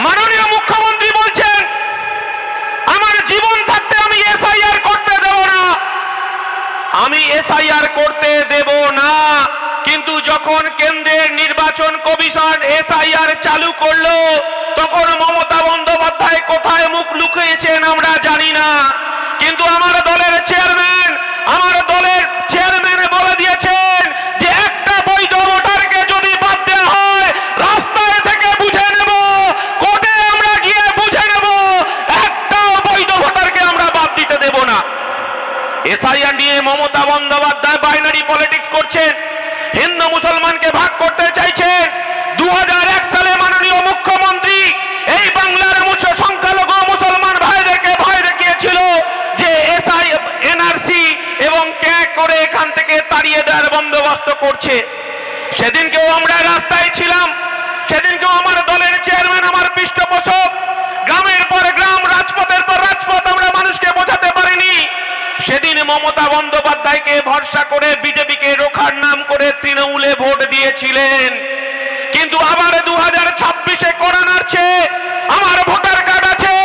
মাননীয় মুখ্যমন্ত্রী বলছেন আমার জীবন থাকতে আমি এসআইআর করতে দেব না, আমি এসআইআর করতে দেব না। কিন্তু যখন কেন্দ্রের নির্বাচন কমিশন এসআইআর চালু করলো তখন মমতা বন্দ্যোপাধ্যায় কোথায় মুখ লুকিয়েছেন আমরা জানি না। কিন্তু আমার দলের চেয়ারম্যান বলে দিয়েছেন যে একটা বৈধ ভোটারকে যদি বাদ দেওয়া হয় রাস্তায় থেকে বুঝে নেব, কোর্টে আমরা গিয়ে বুঝে নেব, একটাও বৈধ ভোটারকে আমরা বাদ দিতে দেব না। এসআইআর নিয়ে মমতা বন্দ্যোপাধ্যায় বাইনারি পলিটিক্স করছেন, হিন্দু মুসলমানকে ভাগ করতে চাইছেন। 2001 সালে মাননীয় মুখ্যমন্ত্রী এই বাংলার সংখ্যালঘু মুসলমান ভাইদেরকে ভয় দেখিয়েছিল যে এনআরসি এবং ক্যাগ করে এখান থেকে তাড়িয়ে দেওয়ার বন্দোবস্ত করছে। সেদিনকেও আমরা রাস্তায় ছিলাম, সেদিনকেও আমার দলের চেয়ারম্যান আমার পৃষ্ঠপোষক, গ্রামের পর গ্রাম, রাজপথের পর রাজপথ আমরা মানুষকে বোঝাতে পারিনি। সেদিন মমতা বন্দ্যোপাধ্যায়কে ভরসা করে বিজেপিকে রোখার নাম করে তৃণমূলে ভোট দিয়েছিলেন। কিন্তু আবার 2026-এ কড়া নাড়ছে। আমার ভোটার কার্ড আছে,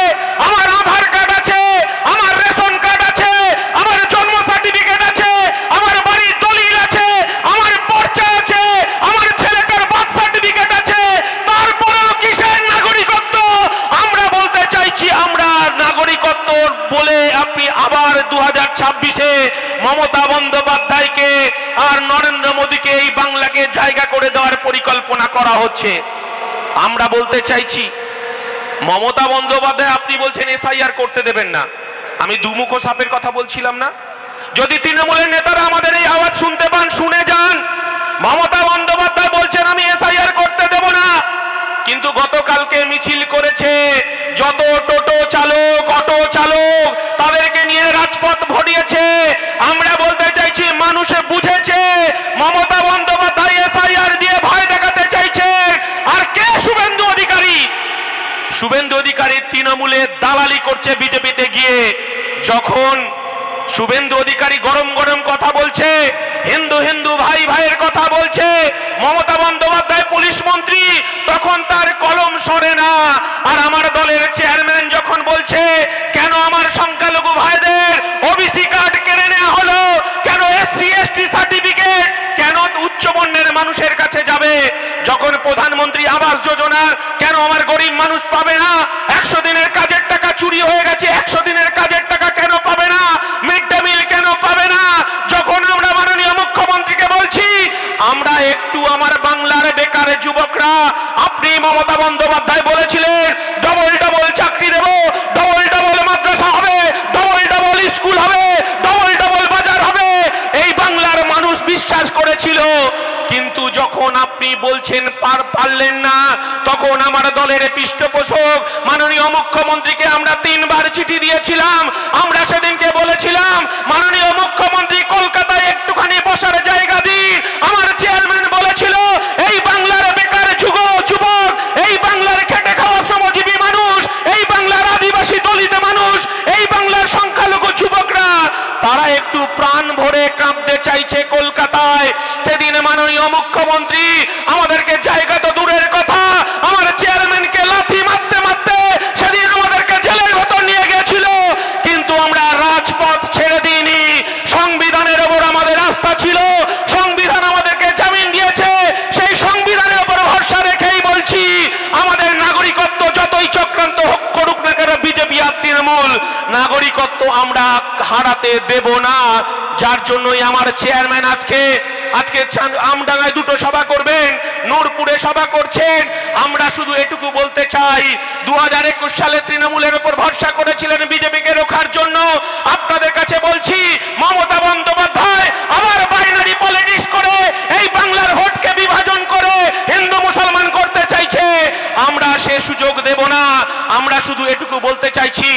আমার আধার কার্ড আছে, আমার রেশন কার্ড আছে, আমার জন্ম সার্টিফিকেট আছে, আমার বাড়ির দলিল আছে, আমার পর্চা আছে, আমার ছেলেটার বার্থ সার্টিফিকেট আছে, তারপরেও কিসের নাগরিকত্ব? আমরা বলতে চাইছি আমরা নাগরিকত্ব বলে আপনি আবার 2026-এ মমতা বন্দ্যোপাধ্যায়কে আর নরেন্দ্র মোদীকে এই বাংলাকে জায়গা করে দেওয়ার পরিকল্পনা করা হচ্ছে। আমরা বলতে চাইছি মমতা বন্দ্যোপাধ্যায় আপনি বলছেন এসআইআর করতে দেবেন না, আমি দুমুখ সাপের কথা বলছিলাম না? যদি তৃণমূলের নেতারা আমাদের এই আওয়াজ শুনতে পান, শুনে যান। মমতা বন্দ্যোপাধ্যায় বলছেন আমি এসআইআর করতে দেব না, কিন্তু গতকালকে মিছিল করেছে যত টোটো চালক, অটো চালক, তাদেরকে নিয়ে রাজপথ ভরিয়েছে। আমরা বলতে চাইছি মানুষে বুঝেছে মমতা বন্দ্যোপাধ্যায় এসআইআর দিয়ে ভয় দেখাতে চাইছে। আর কে? শুভেন্দু অধিকারী। শুভেন্দু অধিকারী তৃণমূলে দালালি করছে বিজেপিতে গিয়ে। যখন শুভেন্দু অধিকারী গরম গরম কথা বলছে, হিন্দু হিন্দু ভাই ভাইয়ের কথা বলছে, মমতা বন্দ্যোপাধ্যায় পুলিশ মন্ত্রী, তখন তার কলম সরে না। আর আমার দলের চেয়ারম্যান যখন বলছে কেন আমার সংখ্যালঘু ভাইদের ওবিসি কার্ড কেড়ে নেওয়া হলো, কেন এসসি এসটি সার্টিফিকেট কেন উচ্চবর্ণের মানুষের কাছে যাবে, যখন প্রধানমন্ত্রী আবাস যোজনা কেন আমার গরিব মানুষ পাবে না, 100 দিনের কাজের টাকা চুরি হয়ে গেছে, 100 দিনের কাজের টাকা কেন পাবে না, মিড ডে মিল কেন পাবে না, যখন আমরা মাননীয় মুখ্যমন্ত্রীকে বলছি আমরা একটু আমার বাংলার বেকার যুবকরা, আপনি মমতা বন্দ্যোপাধ্যায় বলেছিলেন ডবল ডবল চাকরি দেব, ডবল ডবল মাদ্রাসা হবে, ডবল ডবল স্কুল হবে, ডবল ডবল বাজার হবে, এই বাংলার মানুষ বিশ্বাস করেছিল। কিন্তু যখন আপনি বলছেন পারলেন না, তখন আমার দলের পৃষ্ঠপোষক মাননীয় মুখ্যমন্ত্রীকে আমরা 3 বার চিঠি দিয়েছিলাম। আমরা সেদিনকে বলেছিলাম মাননীয় মুখ্যমন্ত্রী কলকাতায় একটুখানি বসার জায়গা দিন। আমার চেয়ারম্যান বলেছিল এই বাংলার বেকার যুবক, এই বাংলার খেটে খাওয়া শ্রমজীবী মানুষ, এই বাংলার আদিবাসী দলিত মানুষ, এই বাংলার সংখ্যালঘু যুবকরা তারা একটু প্রাণ ভরে কাঁদতে চাইছে কলকাতায়। সেদিন মাননীয় মুখ্যমন্ত্রী আমাদেরকে জায়গা তো দূরের কথা, আমার চেয়ারম্যানকে লাথি মারতে মারতে সেদিন আমাদেরকে জেলের ভেতর নিয়ে গেছিল। কিন্তু আমরা রাজপথ ছেড়ে দিইনি, সংবিধানের ওপর আমাদের আস্থা ছিল, সংবিধান আমাদেরকে জামিন দিয়েছে, সেই সংবিধানের উপর ভরসা রেখেই বলছি আমাদের নাগরিকত্ব যতই চক্রান্ত হোক করুক না কেন বিজেপি আর তৃণমূল, নাগরিকত্ব আমরা হারাতে দেব না। যার জন্যই আমার চেয়ারম্যান আজকে আমডাঙ্গায় 2টো সভা করবেন, নূরপুরে সভা করছেন। আমরা শুধু এটুকু বলতে চাই 2021 সালে তৃণমূলের উপর ভরসা করেছিলেন বিজেপিকে রোখার জন্য। আপনাদের কাছে বলছি মমতা বন্দ্যোপাধ্যায় আবার বাইনারি পলিটিক্স করে এই বাংলার ভোটকে বিভাজন করে হিন্দু মুসলমান করতে চাইছে। আমরা সে সুযোগ দেব না। আমরা শুধু এটুকু বলতে চাইছি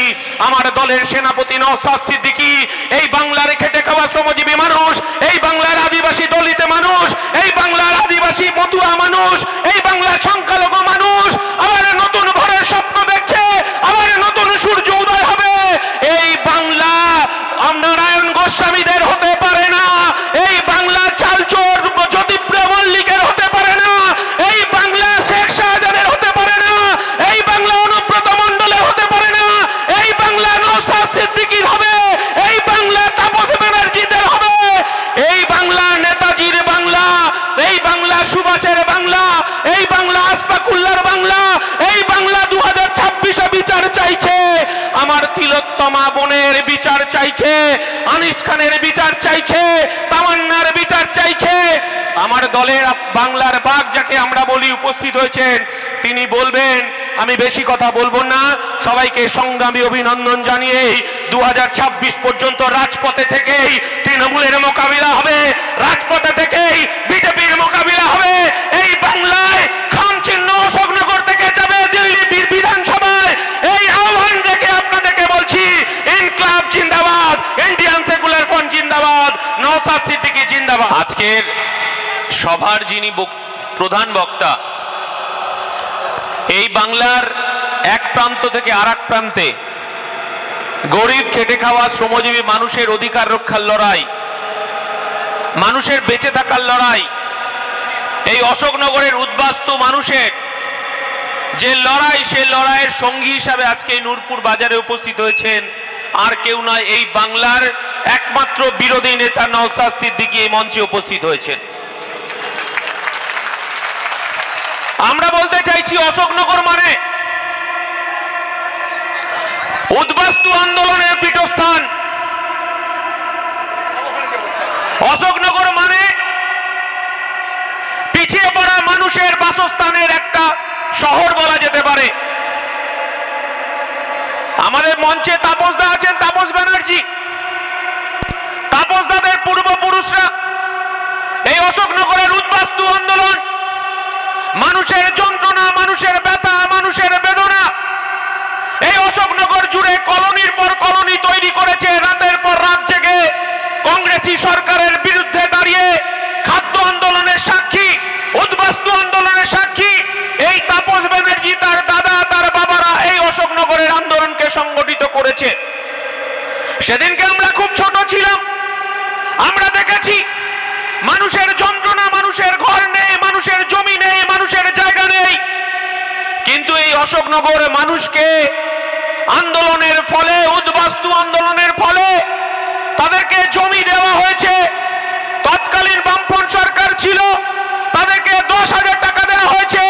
আমার দলের সেনাপতি নওশাদ সিদ্দিকী এই বাংলার খেটে খাওয়া শ্রমজীবী মানুষ, এই বাংলার আদিবাসী দলিত মানুষ, এই বাংলার আদিবাসী মতুয়া মানুষ, এই বাংলার সংখ্যালঘু মানুষ আবার নতুন ঘরের স্বপ্ন দেখছে, আবার নতুন সূর্য উদয় হবে। এই বাংলা নারায়ণ গোস্বামীদের হতে পারে না, এই বাংলা চালচোর জ্যোতিপ্রিয় মল্লিকের হতে পারে না, এই বাংলা শেখ শাহজাহানের হতে পারে না, এই বাংলা দলের বাংলার বাঘ যাকে আমরা বলি উপস্থিত হয়েছেন। তিনি বলবেন, আমি বেশি কথা বলবো না। সবাইকে সংগ্রামী অভিনন্দন জানিয়ে 2026 পর্যন্ত রাজপথে থেকেই তৃণমূলের মোকাবিলা হবে, রাজপথে থেকেই বিজেপির মোকাবিলা হবে। এই বাংলায় খামচিহ্ন অশোকনগর থেকে যাবে দিল্লি বিধানসভায়। এই আহ্বান দেখে আপনাদেরকে বলছি, ইনকলাব জিন্দাবাদ, ইন্ডিয়ান সেকুলার ফ্রন্ট জিন্দাবাদ, নওশাদ সিদ্দিকী জিন্দাবাদ। আজকের সভার যিনি প্রধান বক্তা, এই বাংলার এক প্রান্ত থেকে আর এক প্রান্তে গরিব খেটে খাওয়া শ্রমজীবী মানুষের অধিকার রক্ষার লড়াই, মানুষের বেঁচে থাকার লড়াই, এই অশোকনগরের উদ্বাস্তু মানুষের যে লড়াই, সেই লড়াইয়ের সঙ্গী হিসাবে আজকে এই নূরপুর বাজারে উপস্থিত হয়েছেন আর কেউ নয়, এই বাংলার একমাত্র বিরোধী নেতা নওশাদ সিদ্দিকী এই মঞ্চে উপস্থিত হয়েছেন। আমরা বলতে চাইছি, অশোকনগর মানে উদ্বাস্তু আন্দোলনের পীঠস্থান, অশোকনগর মানে পিছিয়ে পড়া মানুষের বাসস্থানের একটা শহর বলা যেতে পারে। আমাদের মঞ্চে তাপসদা আছেন, তাপস ব্যানার্জি, তাপসদাদের পূর্বপুরুষরা এই অশোকনগরের উদ্বাস্তু আন্দোলন, মানুষের যন্ত্রণা, মানুষের ব্যথা, মানুষের বেদনা, এই অশোকনগর জুড়ে কলোনির পর কলোনি তৈরি করেছে। রাতের পর রাত জেগে কংগ্রেসি সরকারের বিরুদ্ধে দাঁড়িয়ে খাদ্য আন্দোলনের সাক্ষী, উদ্বাস্তু আন্দোলনের সাক্ষী এই তাপস ব্যানার্জি, তার দাদা, তার বাবারা এই অশোকনগরের আন্দোলনকে সংগঠিত করেছে। সেদিনকে আমরা খুব ছোট ছিলাম, আমরা দেখেছি মানুষের যন্ত্রণা, মানুষের ঘর নেই, মানুষের জমি নেই, মানুষের জায়গা নেই, কিন্তু এই অশোকনগর মানুষকে আন্দোলনের ফলে, উদ্বাস্তু আন্দোলনের ফলে তাদেরকে জমি দেওয়া হয়েছে। তৎকালীন বামফ্রন্ট সরকার ছিল, তাদেরকে 10,000 টাকা দেওয়া হয়েছে।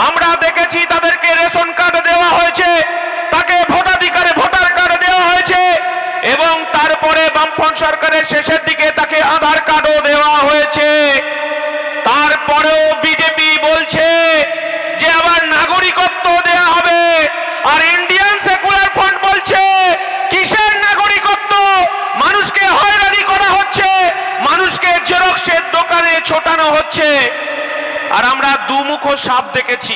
আমরা দেখেছি তাদেরকে রেশন কার্ড দেওয়া হয়েছে, তাকে ভোটাধিকারে ভোটার কার্ড দেওয়া হয়েছে এবং তারপরে বামফ্রন্ট সরকারের শেষের দিকে তাকে আধার কার্ডও দেওয়া হয়েছে। তারপরেও বিজেপি বলছে যে আবার নাগরিকত্ব দেওয়া হবে, আর ইন্ডিয়ান সেকুলার ফ্রন্ট বলছে কিসের নাগরিকত্ব? মানুষকে হয়রানি করা হচ্ছে, মানুষকে জেরক্সের দোকানে ছোটানো হচ্ছে। আর আমরা দুমুখো সাপ দেখেছি।